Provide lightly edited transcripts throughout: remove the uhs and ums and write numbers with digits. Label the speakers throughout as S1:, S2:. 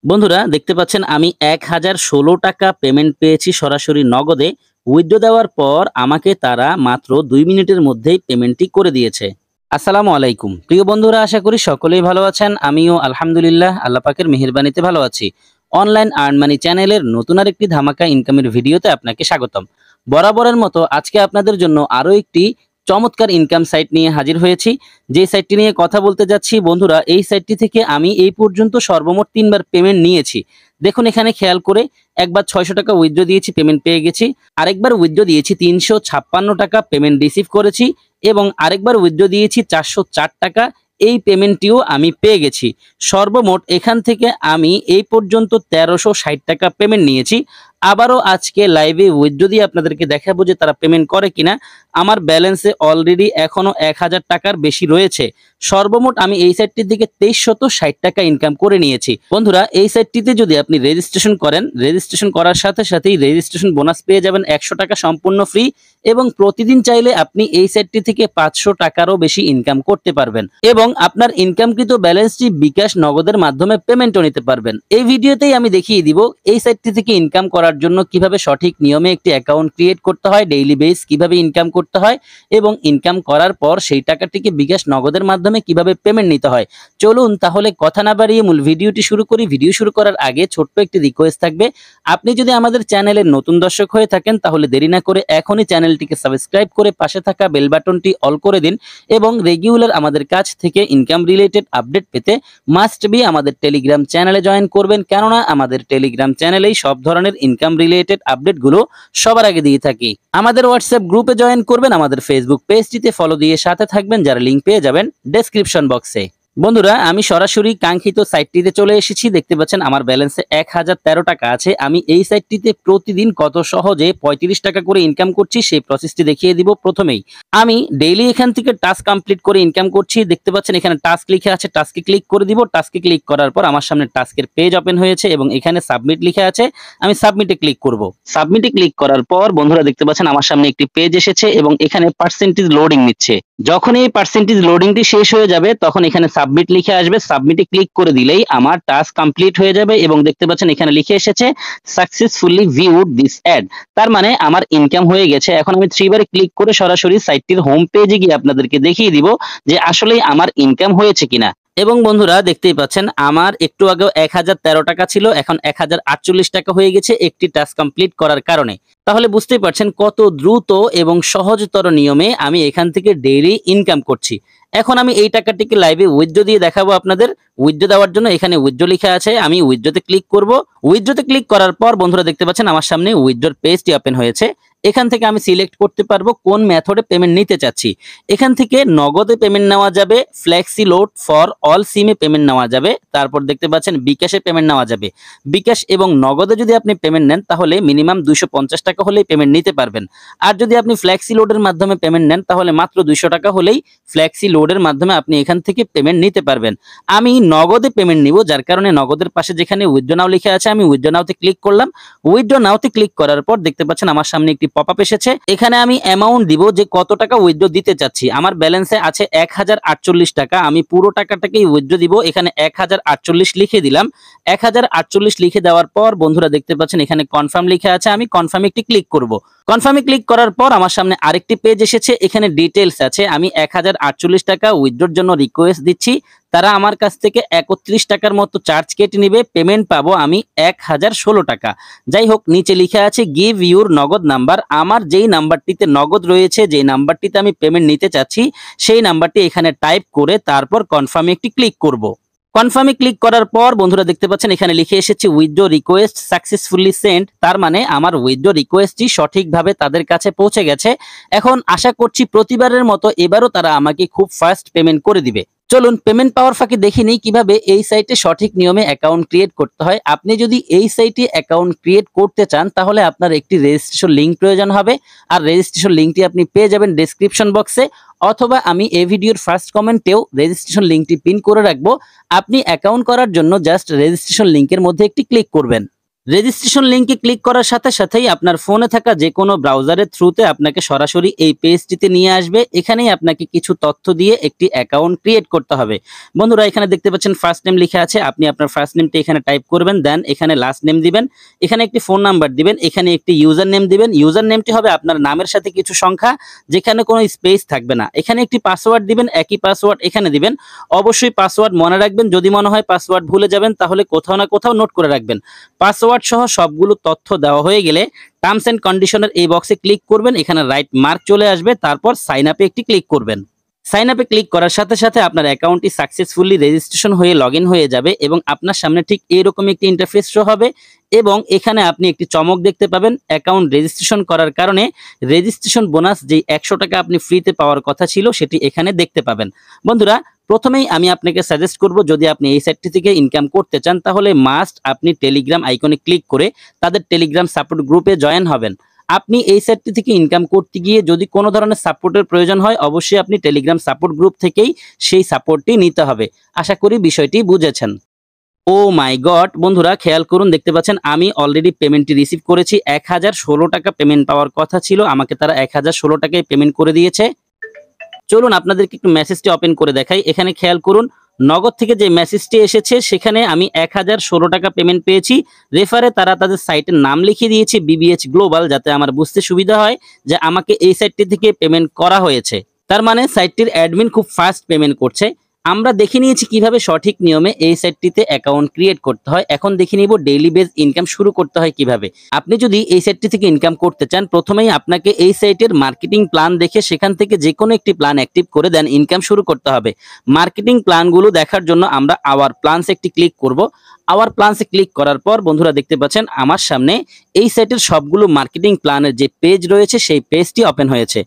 S1: বন্ধুরা দেখতে পাচ্ছেন আমি 1016 টাকা পেমেন্ট পেয়েছি সরাসরি নগদে। উইথড্র দেওয়ার পর আমাকে তারা মাত্র 2 মিনিটের মধ্যেই পেমেন্টটি করে দিয়েছে। আসসালামু আলাইকুম প্রিয় বন্ধুরা, আশা করি সকলেই ভালো আছেন। আমিও আলহামদুলিল্লাহ আল্লাহ পাকের মেহেরবানিতে ভালো আছি। অনলাইন আর্ন মানি চ্যানেলের নতুন আরেকটি ধামাকা ইনকামের ভিডিওতে আপনাকে স্বাগতম। বরাবরের মতো আজকে আপনাদের জন্য আরো একটি চমৎকার ইনকাম সাইট নিয়ে হাজির হয়েছি। যে সাইটটি নিয়ে কথা বলতে যাচ্ছি বন্ধুরা, এই সাইটটি থেকে আমি এই পর্যন্ত সর্বমোট 3বার পেমেন্ট নিয়েছি। দেখুন এখানে খেয়াল করে, একবার 600 টাকা উইথড্র দিয়েছি, পেমেন্ট পেয়ে গেছি। আরেকবার উইথড্র দিয়েছি 356 টাকা, পেমেন্ট রিসিভ করেছি। এবং আরেকবার উইথড্র দিয়েছি 404 টাকা, এই পেমেন্টটিও আমি পেয়ে গেছি। সর্বমোট এখান থেকে আমি এই পর্যন্ত 1360 টাকা পেমেন্ট নিয়েছি। আবারও আজকে লাইভে উইথড্র দিয়ে আপনাদেরকে দেখাবো যে তারা পেমেন্ট করে কিনা। আমার ব্যালেন্সে অলরেডি এখনো 1000 টাকার বেশি রয়েছে। সর্বমোট আমি এই সাইটটির দিকে 2360 টাকা ইনকাম করে নিয়েছি। বন্ধুরা এই সাইটটিতে যদি আপনি রেজিস্ট্রেশন করেন, রেজিস্ট্রেশন করার সাথে সাথেই রেজিস্ট্রেশন বোনাস পেয়ে যাবেন 100 টাকা সম্পূর্ণ ফ্রি। এবং প্রতিদিন চাইলে আপনি এই সাইটটি থেকে 500 টাকারও বেশি ইনকাম করতে পারবেন এবং আপনার ইনকামকৃত ব্যালেন্সটি বিকাশ নগদের মাধ্যমে পেমেন্টও নিতে পারবেন। এই ভিডিওতেই আমি দেখিয়ে দিব এই সাইটটি থেকে ইনকাম করার জন্য কিভাবে সঠিক নিয়মে একটি অ্যাকাউন্ট ক্রিয়েট করতে হয়, ডেইলি বেস কিভাবে ইনকাম করতে হয় এবং ইনকাম করার পর সেই টাকাটিকে বিকাশ নগদের মাধ্যমে কিভাবে পেমেন্ট নিতে হয়। চলুন তাহলে কথা না বাড়িয়ে মূল ভিডিওটি শুরু করি। ভিডিও শুরু করার আগে ছোট্ট একটি রিকোয়েস্ট থাকবে, আপনি যদি আমাদের চ্যানেলের নতুন দর্শক হয়ে থাকেন তাহলে দেরি না করে এখনই চ্যানেলটিকে সাবস্ক্রাইব করে পাশে থাকা বেল বাটনটি অল করে দিন এবং রেগুলার আমাদের কাছ থেকে ইনকাম রিলেটেড আপডেট পেতে মাস্ট বি আমাদের টেলিগ্রাম চ্যানেলে জয়েন করবেন, কেননা আমাদের টেলিগ্রাম চ্যানেলেই সব ধরনের ইনকাম রিলেটেড আপডেটগুলো সবার আগে দিয়ে থাকি। আমাদের হোয়াটসঅ্যাপ গ্রুপে জয়েন করবেন, আমাদের ফেসবুক পেজটিতে ফলো দিয়ে সাথে থাকবেন, যারা লিঙ্ক পেয়ে যাবেন ডেসক্রিপশন বক্সে। বন্ধুরা আমি সরাসরি কাঙ্ক্ষিত সাইটটিতে চলে এসেছি। দেখতে পাচ্ছেন আমার ব্যালেন্সে 1013 টাকা আছে। আমি এই সাইটটিতে প্রতিদিন কত সহজে 35 টাকা করে ইনকাম করছি সেই প্রসেসটি দেখিয়ে দিব। প্রথমেই আমি ডেইলি এখান থেকে টাস্ক কমপ্লিট করে ইনকাম করছি। দেখতে পাচ্ছেন এখানে টাস্ক লিখে আছে, টাস্কে ক্লিক করে দিব। টাস্কে ক্লিক করার পর আমার সামনে টাস্কের পেজ ওপেন হয়েছে এবং এখানে সাবমিট লিখে আছে, আমি সাবমিটে ক্লিক করব। সাবমিটে ক্লিক করার পর বন্ধুরা দেখতে পাচ্ছেন আমার সামনে একটি পেজ এসেছে এবং এখানে পার্সেন্টেজ লোডিং নিচ্ছে। যখন এই পার্সেন্টেজ লোডিংটি শেষ হয়ে যাবে তখন এখানে সাবমিট লিখে আসবে। সাবমিটে ক্লিক করে দিলেই আমার টাস্ক কমপ্লিট হয়ে যাবে এবং দেখতে পাচ্ছেন এখানে লিখে এসেছে সাকসেসফুলি ভিউড দিস অ্যাড, তার মানে আমার ইনকাম হয়ে গেছে। এখন আমি 3বারে ক্লিক করে সরাসরি সাইটটির হোম পেজে গিয়ে আপনাদেরকে দেখিয়ে দিব যে আসলেই আমার ইনকাম হয়েছে কিনা। এবং বন্ধুরা দেখতেই পাচ্ছেন আমার একটু আগেও 1013 টাকা ছিল, এখন 1048 টাকা হয়ে গেছে একটি টাস্ক কমপ্লিট করার কারণে। তাহলে বুঝতেই পারছেন কত দ্রুত এবং সহজতর নিয়মে আমি এখান থেকে ডেইলি ইনকাম করছি। এখন আমি এই টাকাটিকে লাইভে উইথড্র দিয়ে দেখাবো আপনাদের। উইথড্র দেওয়ার জন্য এখানে উইথড্র লেখা আছে, আমি উইথড্রতে ক্লিক করব। উইথড্রতে ক্লিক করার পর বন্ধুরা দেখতে পাচ্ছেন আমার সামনে উইথড্রর পেজটি ওপেন হয়েছে। এখান থেকে আমি সিলেক্ট করতে পারবো কোন মেথডে পেমেন্ট নিতে চাচ্ছি। এখান থেকে নগদে পেমেন্ট নেওয়া যাবে, ফ্লেক্সি লোড ফর অল সিমে পেমেন্ট নেওয়া যাবে, তারপর দেখতে পাচ্ছেন বিকাশে পেমেন্ট নেওয়া যাবে। বিকাশ এবং নগদে যদি আপনি পেমেন্ট নেন তাহলে মিনিমাম 250 টাকা হলেই পেমেন্ট নিতে পারবেন। আর যদি আপনি ফ্লেক্সি লোডের মাধ্যমে পেমেন্ট নেন তাহলে মাত্র 200 টাকা হলেই ফ্লেক্সি লোডের মাধ্যমে আপনি এখান থেকে পেমেন্ট নিতে পারবেন। আমি নগদে পেমেন্ট নিব, যার কারণে নগদের পাশে যেখানে উইথড্র নাও লেখা আছে আমি উইথড্র নাওতে ক্লিক করলাম। উইথড্র নাওতে ক্লিক করার পর দেখতে পাচ্ছেন আমার সামনে একটি পপআপ এসেছে। এখানে আমি অ্যামাউন্ট দিব যে কত টাকা উইথড্র দিতে চাচ্ছি। আমার ব্যালেন্সে আছে 1048 টাকা, আমি পুরো টাকাটাকেই উইথড্র দিব। এখানে 1048 লিখে দিলাম। 1048 লিখে দেওয়ার পর বন্ধুরা দেখতে পাচ্ছেন এখানে কনফার্ম লিখে আছে, আমি কনফার্মে একটি ক্লিক করব। কনফার্মে ক্লিক করার পর আমার সামনে আরেকটি পেজ এসেছে, এখানে ডিটেইলস আছে। আমি 1048 টাকা উইথড্রর জন্য রিকোয়েস্ট দিচ্ছি, তারা আমার কাছ থেকে 31 টাকার মতো চার্জ কেটে নেবে। পেমেন্ট পাবো আমি 1016 টাকা। যাই হোক নিচে লিখে আছে গিভ ইউর নগদ নাম্বার। আমার যেই নাম্বারটিতে নগদ রয়েছে, যেই নাম্বারটিতে আমি পেমেন্ট নিতে চাচ্ছি সেই নাম্বারটি এখানে টাইপ করে তারপর কনফার্মে একটি ক্লিক করব। কনফার্মে ক্লিক করার পর বন্ধুরা দেখতে পাচ্ছেন এখানে লিখে এসেছে উইথড্র রিকোয়েস্ট সাকসেসফুলি সেন্ড, তার মানে আমার উইথড্র রিকোয়েস্টটি সঠিকভাবে তাদের কাছে পৌঁছে গেছে। এখন আশা করছি প্রতিবারের মতো এবারও তারা আমাকে খুব ফাস্ট পেমেন্ট করে দিবে। চলুন পেমেন্ট পাওয়ার ফাঁকে দেখে নিই কিভাবে এই সাইটে সঠিক নিয়মে অ্যাকাউন্ট ক্রিয়েট করতে হয়। আপনি যদি এই সাইটে অ্যাকাউন্ট ক্রিয়েট করতে চান তাহলে আপনার একটি রেজিস্ট্রেশন লিঙ্ক প্রয়োজন হবে, আর রেজিস্ট্রেশন লিঙ্কটি আপনি পেয়ে যাবেন ডেসক্রিপশন বক্সে, অথবা আমি এই ভিডিওর ফার্স্ট কমেন্টেও রেজিস্ট্রেশন লিঙ্কটি পিন করে রাখবো। আপনি অ্যাকাউন্ট করার জন্য জাস্ট রেজিস্ট্রেশন লিঙ্কের মধ্যে একটি ক্লিক করবেন। রেজিস্ট্রেশন লিংকে ক্লিক করার সাথে সাথেই আপনার ফোনে থাকা যে কোনো ব্রাউজারের থ্রুতে আপনাকে সরাসরি এই পেজটিতে নিয়ে আসবে। এখানেই আপনাকে কিছু তথ্য দিয়ে একটি অ্যাকাউন্ট ক্রিয়েট করতে হবে। বন্ধুরা, এখানে দেখতে পাচ্ছেন ফার্স্ট নেম লিখা আছে, আপনি আপনার ফার্স্ট নেমটি এখানে টাইপ করবেন, দেন এখানে লাস্ট নেম দিবেন, এখানে একটি ফোন নাম্বার দিবেন, এখানে একটি ইউজার নেম দিবেন। ইউজার নেমটি হবে আপনার নামের সাথে কিছু সংখ্যা, যেখানে কোনো স্পেস থাকবে না। এখানে একটি পাসওয়ার্ড দিবেন, একই পাসওয়ার্ড এখানে দিবেন। অবশ্যই পাসওয়ার্ড মনে রাখবেন, যদি মনে হয় পাসওয়ার্ড ভুলে যাবেন তাহলে কোথাও না কোথাও নোট করে রাখবেন। পাসওয়ার্ড সহ সবগুলো তথ্য দেওয়া হয়ে গেলে টার্মস এন্ড কন্ডিশনের এই বক্সে ক্লিক করবেন, এখানে রাইট মার্ক চলে আসবে, তারপর সাইন আপে একটি ক্লিক করবেন। সাইন আপে ক্লিক করার সাথে সাথে আপনার অ্যাকাউন্টটি সাকসেসফুলি রেজিস্ট্রেশন হয়ে লগইন হয়ে যাবে এবং আপনার সামনে ঠিক এরকম একটি ইন্টারফেস শো হবে এবং এখানে আপনি একটি চমক দেখতে পাবেন। অ্যাকাউন্ট রেজিস্ট্রেশন করার কারণে রেজিস্ট্রেশন বোনাস যেই 100 টাকা আপনি ফ্রিতে পাওয়ার কথা ছিল সেটি এখানে দেখতে পাবেন। বন্ধুরা, প্রথমেই আমি আপনাকে সাজেস্ট করব, যদি আপনি এই সাইটটি থেকে ইনকাম করতে চান তাহলে মাস্ট আপনি টেলিগ্রাম আইকনে ক্লিক করে তাদের টেলিগ্রাম সাপোর্ট গ্রুপে জয়েন হবেন। আপনি এই সাইটটি থেকে ইনকাম করতে গিয়ে যদি কোনো ধরনের সাপোর্টের প্রয়োজন হয় অবশ্যই আপনি টেলিগ্রাম সাপোর্ট গ্রুপ থেকেই সেই সাপোর্টটি নিতে হবে। আশা করি বিষয়টি বুঝেছেন। ও মাই গড, বন্ধুরা খেয়াল করুন, দেখতে পাচ্ছেন আমি অলরেডি পেমেন্টটি রিসিভ করেছি। 1016 টাকা পেমেন্ট পাওয়ার কথা ছিল, আমাকে তারা 1016 টাকায় পেমেন্ট করে দিয়েছে। চলুন আপনাদেরকে একটু মেসেজটি ওপেন করে দেখাই। এখানে খেয়াল করুন, নগদ থেকে যে মেসেজটি এসেছে সেখানে আমি 1016 টাকা পেমেন্ট পেয়েছি। রেফারে তারা তাদের সাইটের নাম লিখিয়ে দিয়েছে বিবিএচ গ্লোবাল, যাতে আমার বুঝতে সুবিধা হয় যে আমাকে এই সাইটটি থেকে পেমেন্ট করা হয়েছে। তার মানে সাইটটির অ্যাডমিন খুব ফাস্ট পেমেন্ট করছে। আমরা দেখে নিয়েছি কিভাবে সঠিক নিয়মে এই সাইটটিতে অ্যাকাউন্ট ক্রিয়েট করতে হয়। এখন দেখে নিব ডেইলি বেস ইনকাম শুরু করতে হয় কিভাবে। আপনি যদি এই সাইটটি থেকে ইনকাম করতে চান প্রথমেই আপনাকে এই সাইটের মার্কেটিং প্ল্যান দেখে সেখান থেকে যে কোনো একটি প্ল্যান অ্যাক্টিভ করে দেন ইনকাম শুরু করতে হবে। মার্কেটিং প্ল্যানগুলো দেখার জন্য আমরা আওয়ার প্ল্যানস একটি ক্লিক করব। আওয়ার প্ল্যানসে ক্লিক করার পর বন্ধুরা দেখতে পাচ্ছেন আমার সামনে এই সাইটের সবগুলো মার্কেটিং প্ল্যানের যে পেজ রয়েছে সেই পেজটি ওপেন হয়েছে।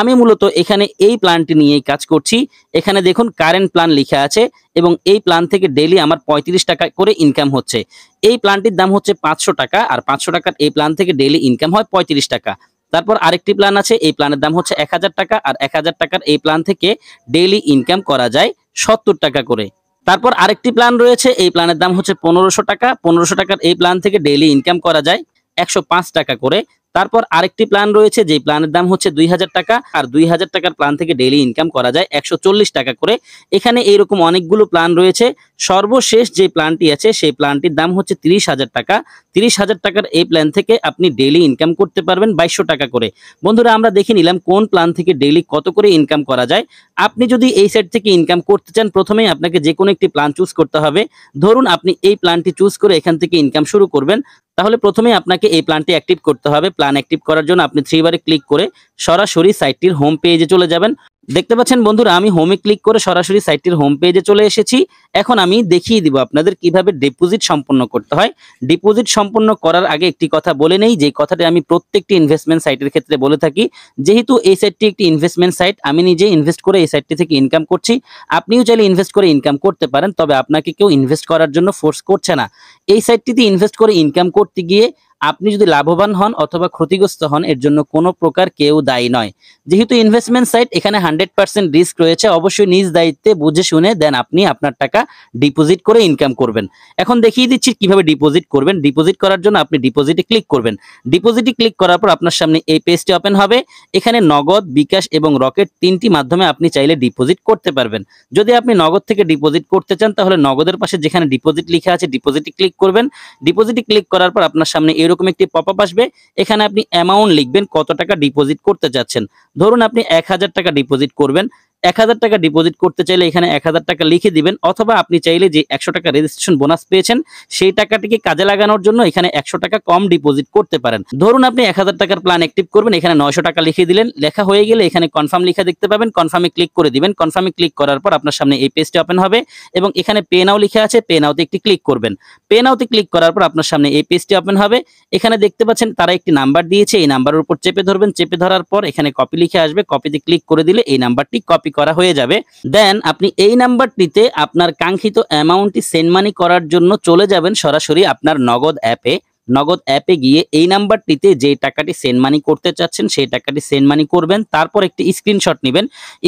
S1: আমি মূলত এখানে এই প্ল্যানটি নিয়েই কাজ করছি। এখানে দেখুন কারেন্ট প্ল্যান লেখা আছে এবং এই প্ল্যান থেকে ডেইলি আমার 35 টাকা করে ইনকাম হচ্ছে। এই প্ল্যানটির দাম হচ্ছে 500 টাকা, আর 500 টাকার এই প্ল্যান থেকে ডেইলি ইনকাম হয় 35 টাকা। তারপর আরেকটি প্ল্যান আছে, এই প্ল্যানের দাম হচ্ছে 1000 টাকা, আর 1000 টাকার এই প্ল্যান থেকে ডেইলি ইনকাম করা যায় 70 টাকা করে। তারপর আরেকটি প্ল্যান রয়েছে, এই প্ল্যানের দাম হচ্ছে 1500 টাকা। 1500 টাকার এই প্ল্যান থেকে ডেইলি ইনকাম করা যায় 105 টাকা করে। তারপর আরেকটি প্ল্যান রয়েছে যেই প্ল্যানের দাম হচ্ছে 2000 টাকা, আর 2000 টাকার প্ল্যান থেকে ডেইলি ইনকাম করা যায় 140 টাকা করে। এখানে এইরকম অনেকগুলো প্ল্যান রয়েছে। সর্বশেষ যে প্ল্যানটি আছে সেই প্ল্যানটির দাম হচ্ছে 30,000 টাকা। 30,000 টাকার এই প্ল্যান থেকে আপনি ডেইলি ইনকাম করতে পারবেন 2200 টাকা করে। বন্ধুরা, আমরা দেখে নিলাম কোন প্ল্যান থেকে ডেইলি কত করে ইনকাম করা যায়। আপনি যদি এই সাইট থেকে ইনকাম করতে চান প্রথমেই আপনাকে যে কোনো একটি প্ল্যান চুজ করতে হবে। ধরুন আপনি এই প্ল্যানটি চুজ করে এখান থেকে ইনকাম শুরু করবেন, তাহলে প্রথমেই আপনাকে এই প্ল্যানটি অ্যাক্টিভ করতে হবে। প্ল্যান অ্যাক্টিভ করার জন্য আপনি 3 বারে ক্লিক করে সরাসরি সাইটটির হোম পেজে চলে যাবেন। দেখতে পাচ্ছেন বন্ধুরা, আমি হোমে ক্লিক করে সরাসরি সাইটটির হোম পেজে চলে এসেছি। এখন আমি দেখিয়ে দিব আপনাদের কিভাবে ডিপোজিট সম্পন্ন করতে হয়। ডিপোজিট সম্পন্ন করার আগে একটি কথা বলে নেই, যে কথাটি আমি প্রত্যেকটি ইনভেস্টমেন্ট সাইটের ক্ষেত্রে বলে থাকি। যেহেতু এই সাইটটি একটি ইনভেস্টমেন্ট সাইট, আমি নিজে ইনভেস্ট করে এই সাইটটি থেকে ইনকাম করছি। আপনিও চাইলে ইনভেস্ট করে ইনকাম করতে পারেন, তবে আপনাকে কেউ ইনভেস্ট করার জন্য ফোর্স করছে না। এই সাইটটিতে ইনভেস্ট করে ইনকাম করতে গিয়ে আপনি যদি লাভবান হন অথবা ক্ষতিগ্রস্ত হন এর জন্য কোনো প্রকার কেউ দায়ী নয়। যেহেতু ইনভেস্টমেন্ট সাইট, এখানে 100% রিস্ক রয়েছে। অবশ্যই নিজ দায়িত্বে বুঝে শুনে দেন আপনি আপনার টাকা ডিপোজিট করে ইনকাম করবেন। এখন দেখিয়ে দিচ্ছি কিভাবে ডিপোজিট করবেন। ডিপোজিট করার জন্য আপনি ডিপোজিটে ক্লিক করবেন। ডিপোজিটে ক্লিক করার পর আপনার সামনে এই পেজটি ওপেন হবে। এখানে নগদ, বিকাশ এবং রকেট তিনটি মাধ্যমে আপনি চাইলে ডিপোজিট করতে পারবেন। যদি আপনি নগদ থেকে ডিপোজিট করতে চান তাহলে নগদের পাশে যেখানে ডিপোজিট লেখা আছে ডিপোজিটে ক্লিক করবেন। ডিপোজিটে ক্লিক করার পর আপনার সামনে এরকম একটি পপআপ আসবে। এখানে আপনি অ্যামাউন্ট লিখবেন, কত টাকা ডিপোজিট করতে চাচ্ছেন। ধরুন আপনি 1000 টাকা ডিপোজিট করবেন। 1000 টাকা ডিপোজিট করতে চাইলে এখানে 1000 টাকা লিখে দিবেন, অথবা আপনি চাইলে যে 100 টাকা রেজিস্ট্রেশন বোনাস পেয়েছেন সেই টাকাটিকে কাজে লাগানোর জন্য এখানে 100 টাকা কম ডিপোজিট করতে পারেন। ধরুন আপনি 1000 টাকার প্ল্যান অ্যাক্টিভ করবেন, এখানে 900 টাকা লিখে দিলেন। লেখা হয়ে গেলে এখানে কনফার্ম লেখা দেখতে পাবেন, কনফার্মে ক্লিক করে দিবেন। কনফার্মে ক্লিক করার পর আপনার সামনে এই পেজটি ওপেন হবে এবং এখানে পে নাও লেখা আছে, পে নাওতে একটি ক্লিক করবেন। পে নাওতে ক্লিক করার পর আপনার সামনে এই পেজটি ওপেন হবে। এখানে দেখতে পাচ্ছেন তারা একটি নাম্বার দিয়েছে, এই নাম্বারের উপর চেপে ধরবেন। চেপে ধরার পর এখানে কপি লিখে আসবে, কপিতে ক্লিক করে দিলে এই নাম্বারটি কপি করা হয়ে যাবে। দেন আপনি এই নাম্বারটিতে আপনার কাঙ্ক্ষিত অ্যামাউন্টটি সেন্ড মানি করার জন্য চলে যাবেন সরাসরি আপনার নগদ অ্যাপে। নগদ অ্যাপে গিয়ে এই নাম্বারটিতে যে টাকাটি সেন্ড মানি করতে চাচ্ছেন সেই টাকাটি সেন্ড মানি করবেন। তারপর একটি স্ক্রিনশট নেবেন।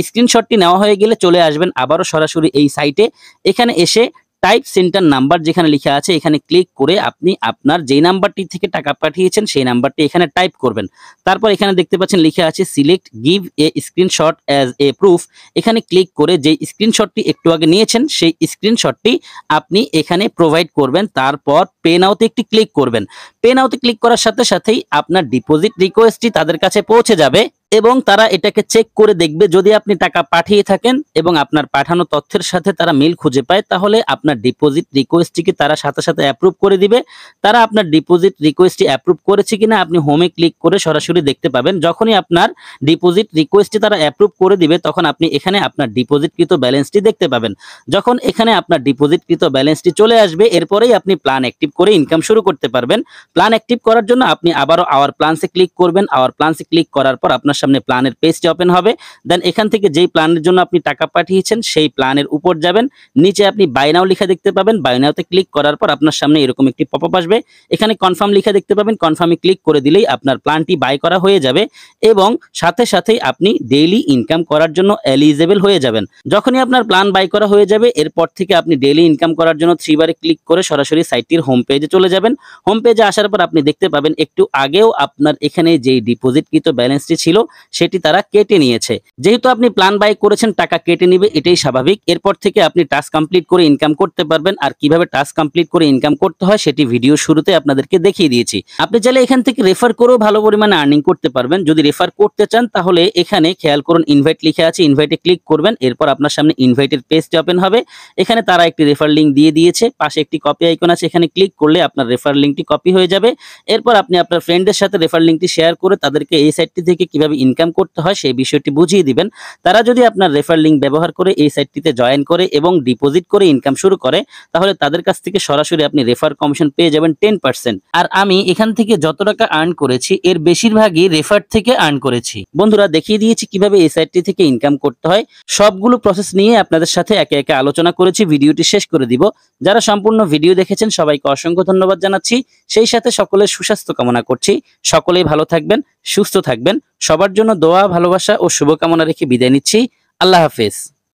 S1: স্ক্রিনশটটি নেওয়া হয়ে গেলে চলে আসবেন আবারও সরাসরি এই সাইটে। এখানে এসে টাইপ সেন্টার নাম্বার যেখানে লেখা আছে এখানে ক্লিক করে আপনি আপনার যেই নাম্বারটি থেকে টাকা পাঠিয়েছেন সেই নাম্বারটি এখানে টাইপ করবেন। তারপর এখানে দেখতে পাচ্ছেন লেখা আছে select give a screenshot as a proof. এখানে ক্লিক করে যেই স্ক্রিনশটটি একটু আগে নিয়েছেন সেই স্ক্রিনশটটি আপনি এখানে প্রোভাইড করবেন। তারপর পে নাওতে একটি ক্লিক করবেন। পে নাওতে ক্লিক করার সাথে সাথেই আপনার ডিপোজিট রিকোয়েস্টটি তাদের কাছে পৌঁছে যাবে এবং তারা এটাকে চেক করে দেখবে। যদি আপনি টাকা পাঠিয়ে থাকেন এবং আপনার পাঠানো তথ্যের সাথে তারা মিল খুঁজে পায়, তাহলে আপনার ডিপোজিট রিকোয়েস্টটিকে তারা সাথে সাথে অ্যাপ্রুভ করে দিবে। তারা আপনার ডিপোজিট রিকোয়েস্টটি অ্যাপ্রুভ করেছে কিনা আপনি হোমে ক্লিক করে সরাসরি দেখতে পাবেন। যখনই আপনার ডিপোজিট রিকোয়েস্টটি তারা অ্যাপ্রুভ করে দিবে তখন আপনি এখানে আপনার ডিপোজিটকৃত ব্যালেন্সটি দেখতে পাবেন। যখন এখানে আপনার ডিপোজিটকৃত ব্যালেন্সটি চলে আসবে এরপরেই আপনি প্ল্যান অ্যাক্টিভ করে ইনকাম শুরু করতে পারবেন। প্ল্যান অ্যাক্টিভ করার জন্য আপনি আবারও আওয়ার প্ল্যানসে ক্লিক করবেন। আওয়ার প্ল্যানসে ক্লিক করার পর আপনার সামনে প্ল্যানের পেজটি ওপেন হবে। দেন এখান থেকে যেই প্ল্যানের জন্য আপনি টাকা পাঠিয়েছেন সেই প্ল্যানের উপর যাবেন। নিচে আপনি বাই নাও লেখা দেখতে পাবেন। বাই নাওতে ক্লিক করার পর আপনার সামনে এরকম একটি পপআপ আসবে। এখানে কনফার্ম লেখা দেখতে পাবেন। কনফার্মে ক্লিক করে দিলেই আপনার প্ল্যানটি বাই করা হয়ে যাবে এবং সাথে সাথেই আপনি ডেইলি ইনকাম করার জন্য এলিজিবল হয়ে যাবেন। যখনই আপনার প্ল্যান বাই করা হয়ে যাবে এরপর থেকে আপনি ডেইলি ইনকাম করার জন্য 3 বারে ক্লিক করে সরাসরি সাইটটির হোম পেজে চলে যাবেন। হোম পেজে আসার পর আপনি দেখতে পাবেন একটু আগেও আপনার এখানে যেই ডিপোজিটকৃত ব্যালেন্সটি ছিল সেটি তারা কেটে নিয়েছে। যেহেতু আপনি প্ল্যান বাই করেছেন টাকা কেটে নিবে, এটাই স্বাভাবিক। এরপর থেকে আপনি টাস্ক কমপ্লিট করে ইনকাম করতে পারবেন। আর কিভাবে টাস্ক কমপ্লিট করে ইনকাম করতে হয় সেটি ভিডিও শুরুতে আপনাদেরকে দেখিয়ে দিয়েছি। আপনি চাইলে এখান থেকে রেফার করেও ভালো পরিমাণে আর্নিং করতে পারবেন। যদি রেফার করতে চান তাহলে এখানে খেয়াল করুন ইনভাইট লিখে আছে, ইনভাইটে ক্লিক করবেন। এরপর আপনার সামনে ইনভাইটের পেজটি ওপেন হবে। এখানে তারা একটি রেফার লিঙ্ক দিয়ে দিয়েছে, পাশে একটি কপি আইকন আছে, এখানে ক্লিক করলে আপনার রেফার লিঙ্কটি কপি হয়ে যাবে। এরপর আপনি আপনার ফ্রেন্ডের সাথে রেফার লিঙ্কটি শেয়ার করে তাদেরকে এই সাইটটি থেকে কিভাবে ইনকাম করতে হয় সেই বিষয়টি বুঝিয়ে দিবেন। তারা যদি আপনার রেফার লিঙ্ক ব্যবহার করে এই সাইটটিতে জয়েন করে এবং ডিপোজিট করে ইনকাম শুরু করে তাহলে তাদের কাছ থেকে সরাসরি আপনি রেফার কমিশন পেয়ে যাবেন 10%। আর আমি এখান থেকে যত টাকা আর্ন করেছি এর বেশিরভাগই রেফার থেকে আর্ন করেছি। বন্ধুরা দেখিয়ে দিয়েছি কিভাবে এই সাইটটি থেকে ইনকাম করতে হয়। সবগুলো প্রসেস নিয়ে আপনাদের সাথে একে একে আলোচনা করেছি। ভিডিওটি শেষ করে দিব। যারা সম্পূর্ণ ভিডিও দেখেছেন সবাইকে অসংখ্য ধন্যবাদ জানাচ্ছি। সেই সাথে সকলের সুস্বাস্থ্য কামনা করছি। সকলেই ভালো থাকবেন, সুস্থ থাকবেন। সবার জন্য দোয়া, ভালোবাসা ও শুভকামনা রেখে বিদায় নিচ্ছি। আল্লাহ হাফেজ।